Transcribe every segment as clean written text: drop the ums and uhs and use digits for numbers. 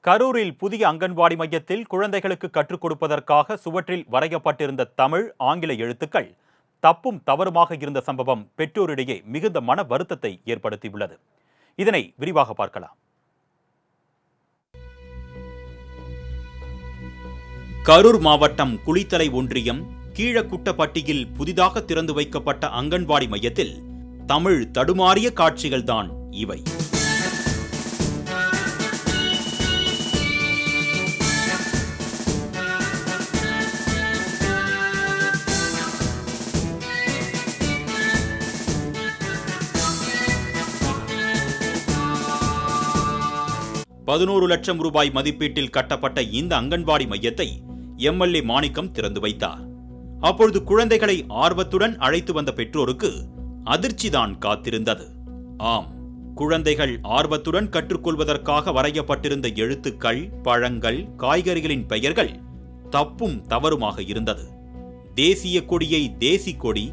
கரூரில் புதிய அங்கன்வாடி மையத்தில் குழந்தைகளுக்கு கற்றுக் கொடுப்பதற்காக சுவற்றில் வரையப்பட்டிருந்த தமிழ், ஆங்கில எழுத்துக்கள் தப்பும் தவறுமாக இருந்த சம்பவம் பெற்றோரிடையே மிகுந்த மன வருத்தத்தை ஏற்படுத்தியுள்ளது. இதனை விரிவாக பார்க்கலாம். கரூர் மாவட்டம் குளித்தலை ஒன்றியம் கீழக்குட்டப்பட்டியில் புதிதாக திறந்து வைக்கப்பட்ட அங்கன்வாடி மையத்தில் தமிழ் தடுமாறிய காட்சிகள்தான் இவை. ₹11 லட்சம் மதிப்பீட்டில் கட்டப்பட்ட இந்த அங்கன்வாடி மையத்தை எம்எல்ஏ மாணிக்கம் திறந்து வைத்தார். அப்பொழுது குழந்தைகளை ஆர்வத்துடன் அழைத்து வந்த பெற்றோருக்கு அதிர்ச்சிதான் காத்திருந்தது. ஆம், குழந்தைகள் ஆர்வத்துடன் கற்றுக்கொள்வதற்காக வரையப்பட்டிருந்த எழுத்துக்கள், பழங்கள், காய்கறிகளின் பெயர்கள் தப்பும் தவறுமாக இருந்தது. தேசிய கொடியை தேசி கொடி,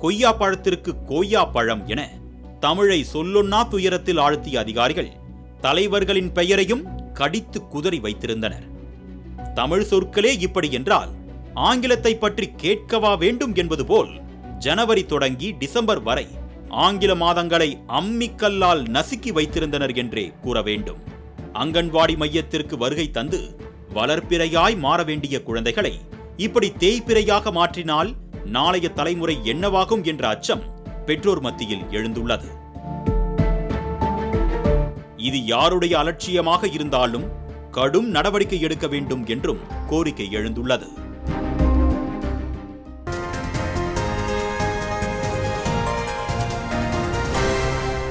கொய்யா பழத்திற்கு கொய்யா பழம் என தமிழை சொல்லொன்னா துயரத்தில் ஆழ்த்திய அதிகாரிகள் தலைவர்களின் பெயரையும் கடித்து குதறி வைத்திருந்தனர். தமிழ் சொற்களே இப்படி என்றால் ஆங்கிலத்தை பற்றி கேட்கவா வேண்டும் என்பது போல் ஜனவரி தொடங்கி டிசம்பர் வரை ஆங்கில மாதங்களை அம்மிக்கல்லால் நசுக்கி வைத்திருந்தனர் என்றே கூற வேண்டும். அங்கன்வாடி மையத்திற்கு வருகை தந்து வளர்ப்பிறையாய் மாற வேண்டிய குழந்தைகளை இப்படி தேய்பிறையாக மாற்றினால் நாளைய தலைமுறை என்னவாகும் என்ற அச்சம் பெற்றோர் மத்தியில் எழுந்துள்ளது. இது யாருடைய அலட்சியமாக இருந்தாலும் கடும் நடவடிக்கை எடுக்க வேண்டும் என்றும் கோரிக்கை எழுந்துள்ளது.